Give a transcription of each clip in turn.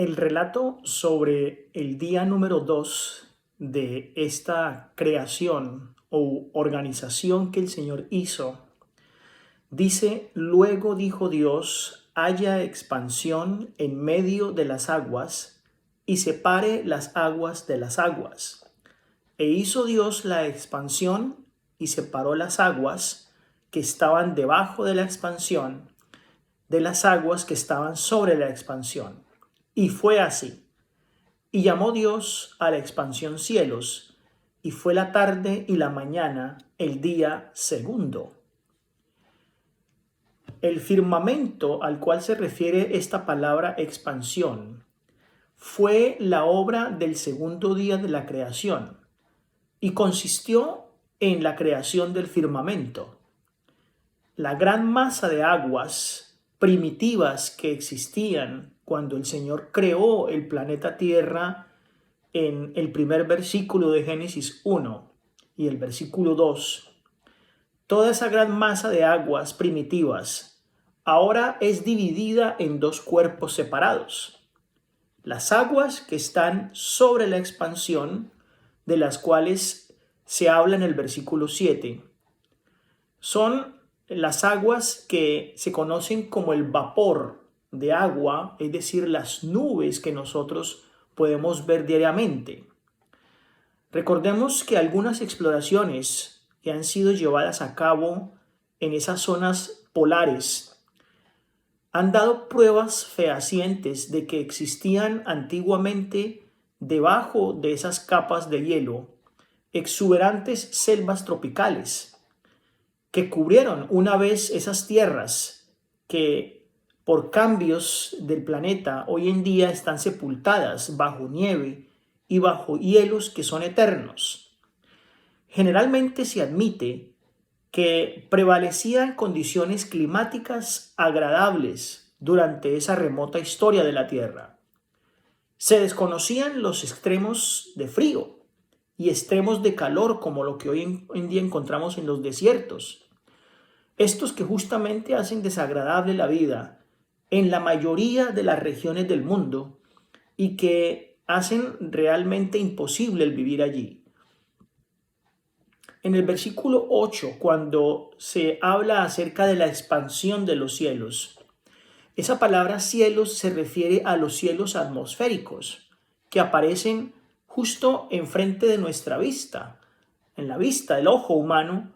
El relato sobre el día número 2 de esta creación o organización que el Señor hizo, dice: luego dijo Dios, haya expansión en medio de las aguas y separe las aguas de las aguas. E hizo Dios la expansión y separó las aguas que estaban debajo de la expansión de las aguas que estaban sobre la expansión. Y fue así. Y llamó Dios a la expansión cielos, y fue la tarde y la mañana el día segundo. El firmamento al cual se refiere esta palabra expansión fue la obra del segundo día de la creación y consistió en la creación del firmamento. La gran masa de aguas primitivas que existían cuando el Señor creó el planeta Tierra en el primer versículo de Génesis 1 y el versículo 2, toda esa gran masa de aguas primitivas ahora es dividida en dos cuerpos separados. Las aguas que están sobre la expansión, de las cuales se habla en el versículo 7, son las aguas que se conocen como el vapor de agua, es decir, las nubes que nosotros podemos ver diariamente. Recordemos que algunas exploraciones que han sido llevadas a cabo en esas zonas polares han dado pruebas fehacientes de que existían antiguamente debajo de esas capas de hielo exuberantes selvas tropicales que cubrieron una vez esas tierras que por cambios del planeta hoy en día están sepultadas bajo nieve y bajo hielos que son eternos. Generalmente se admite que prevalecían condiciones climáticas agradables durante esa remota historia de la Tierra. Se desconocían los extremos de frío y extremos de calor como lo que hoy en día encontramos en los desiertos. Estos que justamente hacen desagradable la vida en la mayoría de las regiones del mundo y que hacen realmente imposible el vivir allí. En el versículo 8, cuando se habla acerca de la expansión de los cielos, esa palabra cielos se refiere a los cielos atmosféricos que aparecen justo enfrente de nuestra vista, en la vista del ojo humano,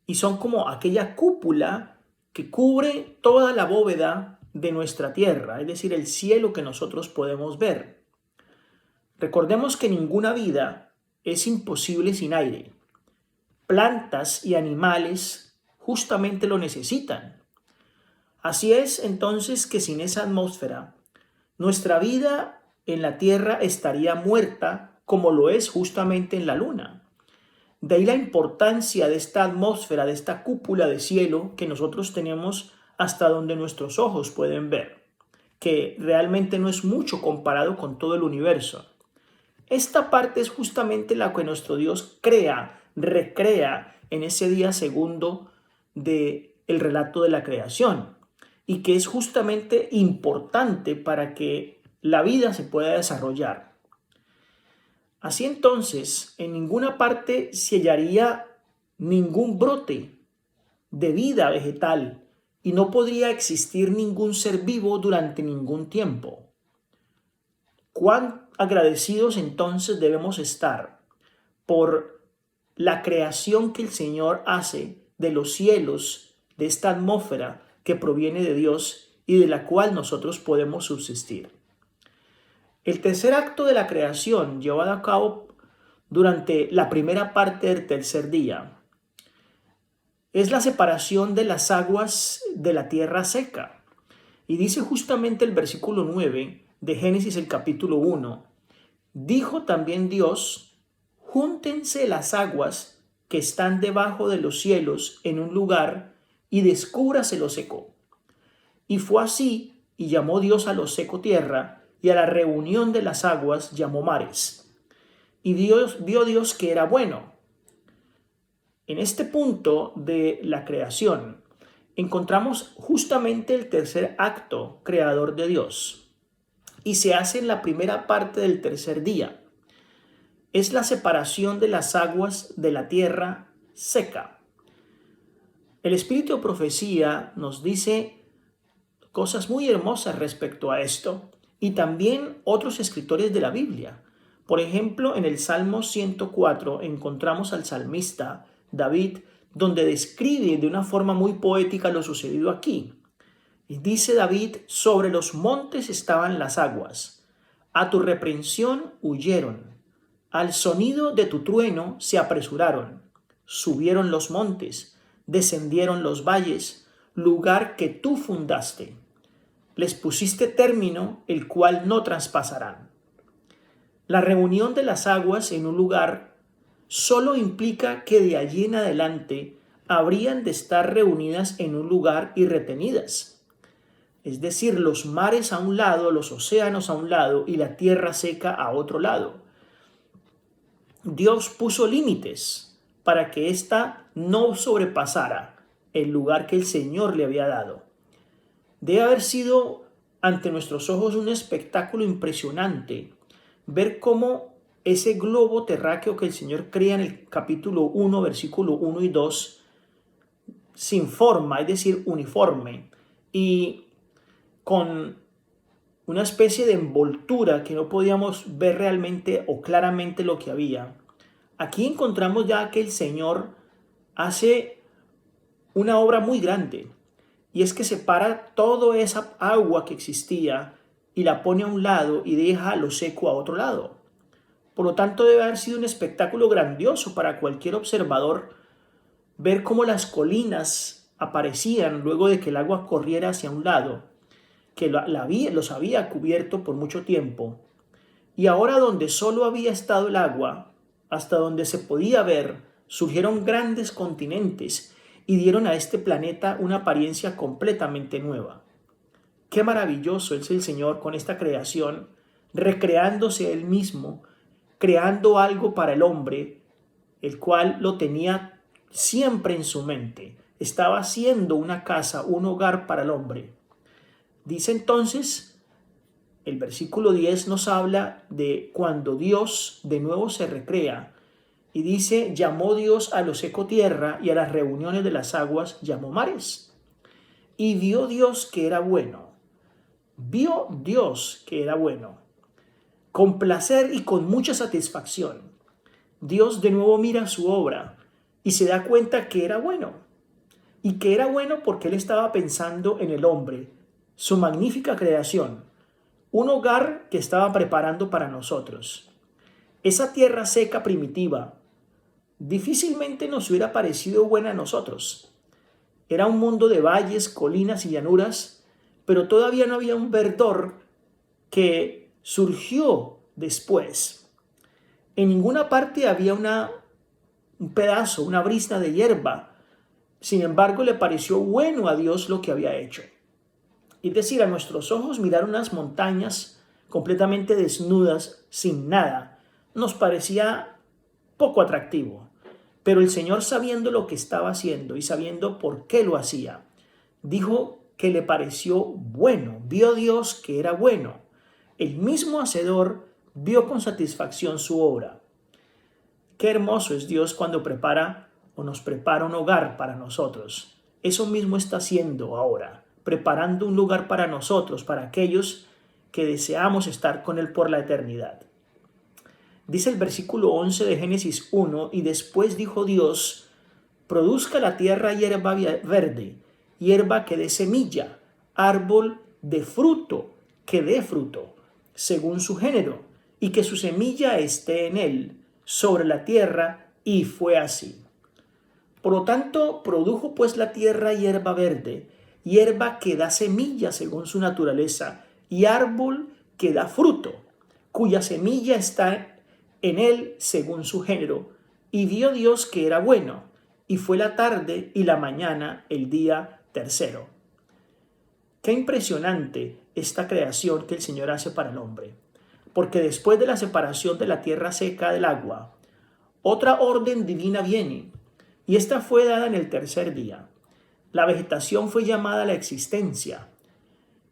y son como aquella cúpula que cubre toda la bóveda de nuestra tierra, es decir, el cielo que nosotros podemos ver. Recordemos que ninguna vida es imposible sin aire. Plantas y animales justamente lo necesitan. Así es entonces que sin esa atmósfera, nuestra vida en la tierra estaría muerta como lo es justamente en la luna. De ahí la importancia de esta atmósfera, de esta cúpula de cielo que nosotros tenemos hasta donde nuestros ojos pueden ver, que realmente no es mucho comparado con todo el universo. Esta parte es justamente la que nuestro Dios crea, recrea en ese día segundo del relato de la creación y que es justamente importante para que la vida se pueda desarrollar. Así entonces, en ninguna parte se hallaría ningún brote de vida vegetal y no podría existir ningún ser vivo durante ningún tiempo. ¿Cuán agradecidos entonces debemos estar por la creación que el Señor hace de los cielos, de esta atmósfera que proviene de Dios y de la cual nosotros podemos subsistir? El tercer acto de la creación, llevado a cabo durante la primera parte del tercer día, es la separación de las aguas de la tierra seca. Y dice justamente el versículo 9 de Génesis, el capítulo 1, dijo también Dios, júntense las aguas que están debajo de los cielos en un lugar y descúbrase lo seco. Y fue así, y llamó Dios a lo seco tierra, y a la reunión de las aguas llamó mares. Y vio Dios que era bueno. En este punto de la creación encontramos justamente el tercer acto creador de Dios. y se hace en la primera parte del tercer día. Es la separación de las aguas de la tierra seca. El espíritu de profecía nos dice cosas muy hermosas respecto a esto y también otros escritores de la Biblia. Por ejemplo, en el Salmo 104 encontramos al salmista David, donde describe de una forma muy poética lo sucedido aquí. Y dice David: sobre los montes estaban las aguas, a tu reprensión huyeron, al sonido de tu trueno se apresuraron, subieron los montes, descendieron los valles, lugar que tú fundaste. Les pusiste término, el cual no traspasarán. La reunión de las aguas en un lugar solo implica que de allí en adelante habrían de estar reunidas en un lugar y retenidas. Es decir, los mares a un lado, los océanos a un lado y la tierra seca a otro lado. Dios puso límites para que ésta no sobrepasara el lugar que el Señor le había dado. Debe haber sido ante nuestros ojos un espectáculo impresionante ver cómo ese globo terráqueo que el Señor crea en el capítulo 1, versículo 1 y 2, sin forma, es decir, uniforme, y con una especie de envoltura que no podíamos ver realmente o claramente lo que había. Aquí encontramos ya que el Señor hace una obra muy grande, y es que separa toda esa agua que existía y la pone a un lado y deja lo seco a otro lado. Por lo tanto, debe haber sido un espectáculo grandioso para cualquier observador ver cómo las colinas aparecían luego de que el agua corriera hacia un lado, que los había cubierto por mucho tiempo. Y ahora, donde solo había estado el agua, hasta donde se podía ver, surgieron grandes continentes y dieron a este planeta una apariencia completamente nueva. Qué maravilloso es el Señor con esta creación, recreándose Él mismo, creando algo para el hombre, el cual lo tenía siempre en su mente. Estaba haciendo una casa, un hogar para el hombre. Dice entonces, el versículo 10 nos habla de cuando Dios de nuevo se recrea y dice: llamó Dios a lo seco tierra y a las reuniones de las aguas llamó mares. Y vio Dios que era bueno. Vio Dios que era bueno. Con placer y con mucha satisfacción. Dios de nuevo mira su obra y se da cuenta que era bueno. Y que era bueno porque Él estaba pensando en el hombre, su magnífica creación, un hogar que estaba preparando para nosotros. Esa tierra seca primitiva difícilmente nos hubiera parecido buena a nosotros. Era un mundo de valles, colinas y llanuras, pero todavía no había un verdor que surgió después. En ninguna parte había un pedazo, una brizna de hierba. Sin embargo, le pareció bueno a Dios lo que había hecho. Es decir, a nuestros ojos mirar unas montañas completamente desnudas, sin nada, nos parecía poco atractivo. Pero el Señor, sabiendo lo que estaba haciendo y sabiendo por qué lo hacía, dijo que le pareció bueno. Vio Dios que era bueno. El mismo Hacedor vio con satisfacción su obra. Qué hermoso es Dios cuando prepara o nos prepara un hogar para nosotros. Eso mismo está haciendo ahora, preparando un lugar para nosotros, para aquellos que deseamos estar con Él por la eternidad. Dice el versículo 11 de Génesis 1: y después dijo Dios: produzca la tierra hierba verde, hierba que dé semilla, árbol de fruto que dé fruto, según su género, y que su semilla esté en él, sobre la tierra, y fue así. Por lo tanto, produjo pues la tierra hierba verde, hierba que da semilla según su naturaleza, y árbol que da fruto, cuya semilla está en él según su género. Y vio Dios que era bueno, y fue la tarde y la mañana el día tercero. Qué impresionante esta creación que el Señor hace para el hombre, porque después de la separación de la tierra seca del agua, otra orden divina viene, y esta fue dada en el tercer día. La vegetación fue llamada a la existencia,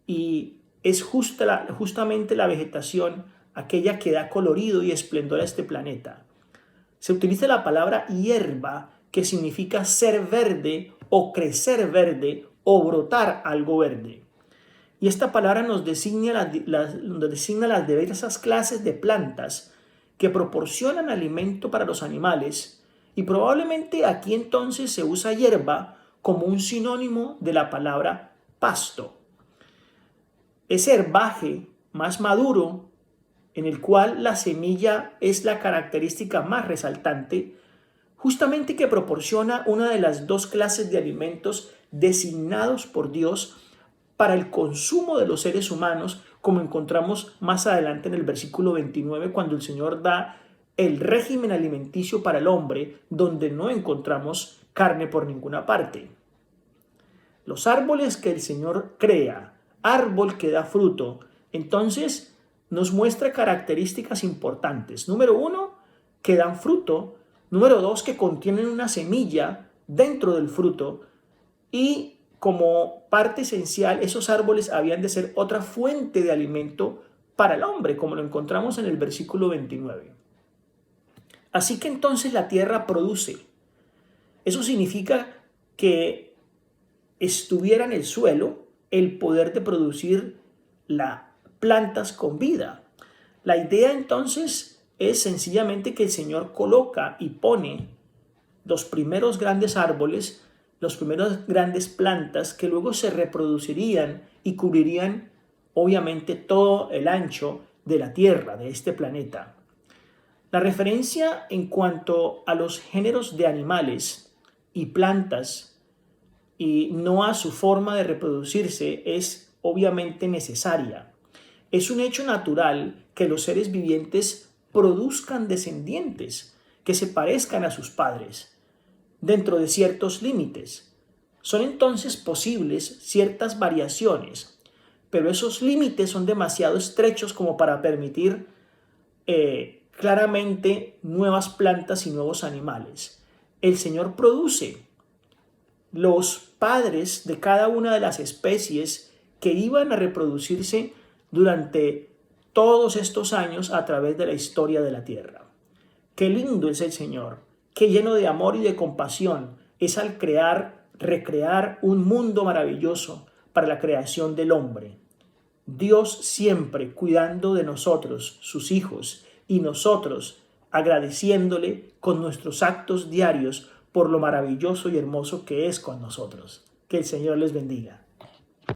y es justamente la vegetación, aquella que da colorido y esplendor a este planeta. Se utiliza la palabra hierba, que significa ser verde o crecer verde o brotar algo verde. Y esta palabra nos designa las diversas clases de plantas que proporcionan alimento para los animales, y probablemente aquí entonces se usa hierba como un sinónimo de la palabra pasto. Ese herbaje más maduro, en el cual la semilla es la característica más resaltante, justamente que proporciona una de las dos clases de alimentos designados por Dios para el consumo de los seres humanos, como encontramos más adelante en el versículo 29, cuando el Señor da el régimen alimenticio para el hombre, donde no encontramos carne por ninguna parte. Los árboles que el Señor crea, árbol que da fruto, entonces nos muestra características importantes. Número 1, que dan fruto. Número 2, que contienen una semilla dentro del fruto. Y como parte esencial, esos árboles habían de ser otra fuente de alimento para el hombre, como lo encontramos en el versículo 29. Así que entonces la tierra produce. Eso significa que estuviera en el suelo el poder de producir las plantas con vida. La idea entonces es sencillamente que el Señor coloca y pone los primeros grandes árboles, los primeros grandes plantas que luego se reproducirían y cubrirían obviamente todo el ancho de la Tierra, de este planeta. La referencia en cuanto a los géneros de animales y plantas y no a su forma de reproducirse es obviamente necesaria. Es un hecho natural que los seres vivientes produzcan descendientes que se parezcan a sus padres, dentro de ciertos límites. Son entonces posibles ciertas variaciones, pero esos límites son demasiado estrechos como para permitir claramente nuevas plantas y nuevos animales. El Señor produce los padres de cada una de las especies que iban a reproducirse durante todos estos años a través de la historia de la tierra. Qué lindo es el Señor, qué lleno de amor y de compasión es al recrear un mundo maravilloso para la creación del hombre. Dios siempre cuidando de nosotros, sus hijos, y nosotros agradeciéndole con nuestros actos diarios por lo maravilloso y hermoso que es con nosotros. Que el Señor les bendiga.